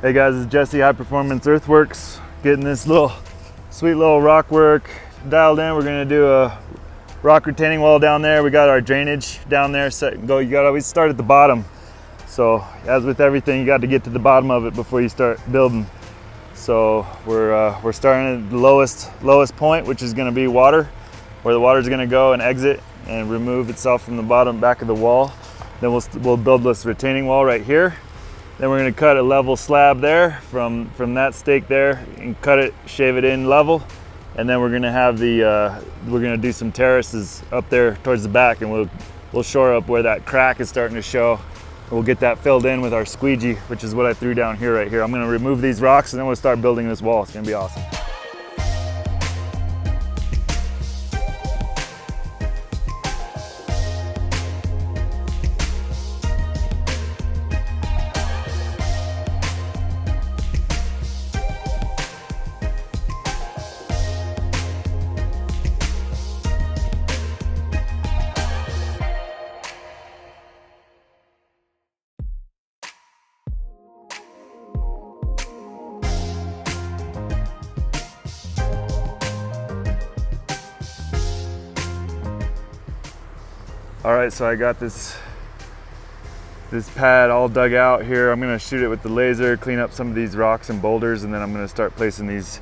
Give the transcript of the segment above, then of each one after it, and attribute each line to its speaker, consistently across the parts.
Speaker 1: Hey guys, it's Jesse, High Performance Earthworks, getting this sweet little rock work dialed in. We're gonna do a rock retaining wall down there. We got our drainage down there set and go. You gotta always start at the bottom. So as with everything, you got to get to the bottom of it before you start building. So we're starting at the lowest point, which is gonna be water, where the water's gonna go and exit and remove itself from the bottom back of the wall. Then we'll build this retaining wall right here. Then we're gonna cut a level slab there from that stake there and cut it, shave it in level. And then we're gonna have we're gonna do some terraces up there towards the back, and we'll shore up where that crack is starting to show. We'll get that filled in with our squeegee, which is what I threw down here right here. I'm gonna remove these rocks and then we'll start building this wall. It's gonna be awesome. All right, so I got this pad all dug out here. I'm gonna shoot it with the laser, clean up some of these rocks and boulders, and then I'm gonna start placing these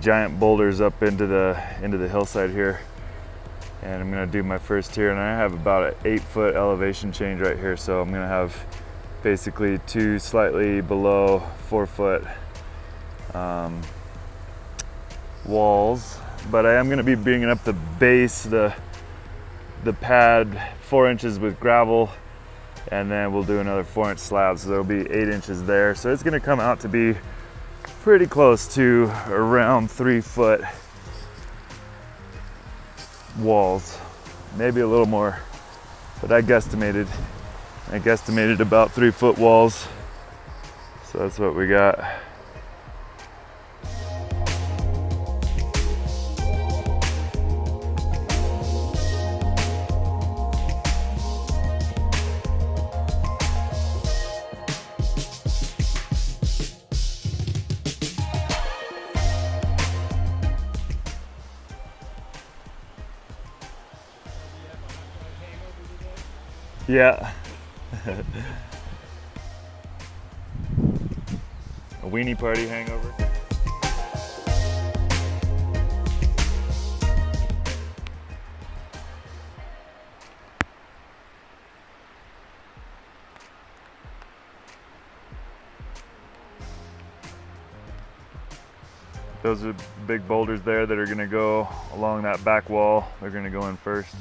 Speaker 1: giant boulders up into the hillside here. And I'm gonna do my first here, and I have about an 8-foot elevation change right here. So I'm gonna have basically 2 slightly below 4-foot walls. But I am gonna be bringing up the base, the pad 4 inches with gravel, and then we'll do another 4-inch slab, so there'll be 8 inches there. So it's gonna come out to be pretty close to around 3-foot walls, maybe a little more, but I guesstimated about 3-foot walls. So that's what we got. Yeah. A weenie party hangover. Those are big boulders there that are gonna go along that back wall. They're gonna go in first.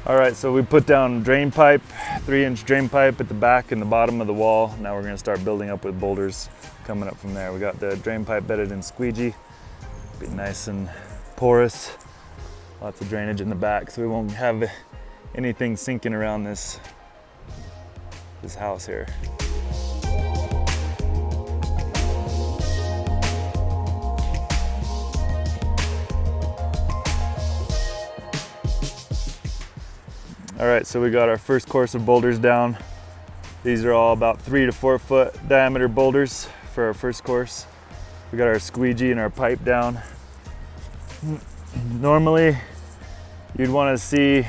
Speaker 1: All right, so we put down drain pipe, 3-inch drain pipe at the back and the bottom of the wall. Now we're gonna start building up with boulders coming up from there. We got the drain pipe bedded in squeegee, be nice and porous. Lots of drainage in the back, so we won't have anything sinking around this house here. All right, so we got our first course of boulders down. These are all about 3 to 4 foot diameter boulders for our first course. We got our squeegee and our pipe down. Normally, you'd want to see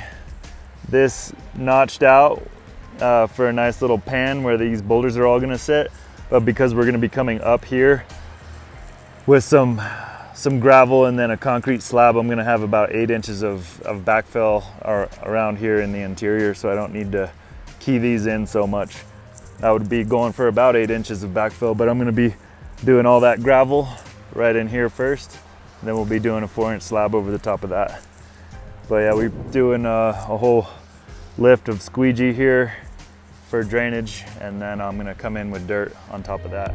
Speaker 1: this notched out for a nice little pan where these boulders are all going to sit. But because we're going to be coming up here with some gravel and then a concrete slab, I'm gonna have about 8 inches of backfill around here in the interior, so I don't need to key these in so much. I would be going for about 8 inches of backfill, but I'm gonna be doing all that gravel right in here first, and then we'll be doing a 4-inch slab over the top of that. But yeah, we're doing a whole lift of squeegee here for drainage, and then I'm gonna come in with dirt on top of that.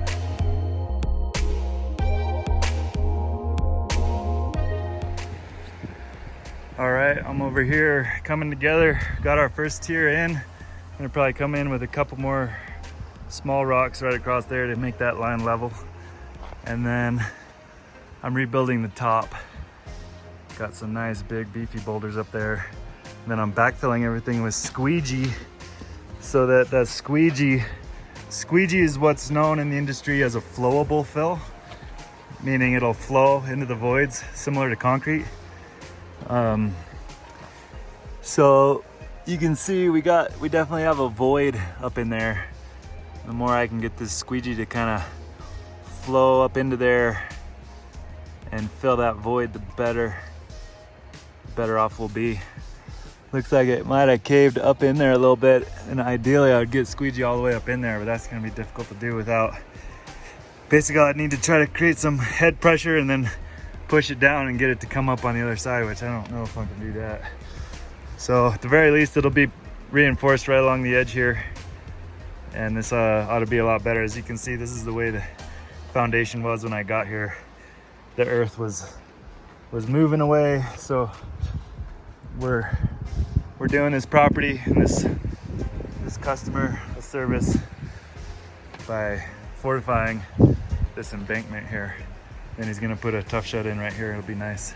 Speaker 1: All right, I'm over here coming together. Got our first tier in. I'm gonna probably come in with a couple more small rocks right across there to make that line level. And then I'm rebuilding the top. Got some nice big beefy boulders up there. And then I'm backfilling everything with squeegee, so that squeegee is what's known in the industry as a flowable fill, meaning it'll flow into the voids similar to concrete. So you can see we definitely have a void up in there. The more I can get this squeegee to kind of flow up into there and fill that void, the better off we'll be. Looks like it might have caved up in there a little bit, and ideally I would get squeegee all the way up in there, but that's gonna be difficult to do without. Basically I'd need to try to create some head pressure and then push it down and get it to come up on the other side, which I don't know if I can do that. So at the very least, it'll be reinforced right along the edge here. And this ought to be a lot better. As you can see, this is the way the foundation was when I got here. The earth was moving away. So we're doing this property and this customer a service by fortifying this embankment here. Then he's gonna put a tough shed in right here. It'll be nice.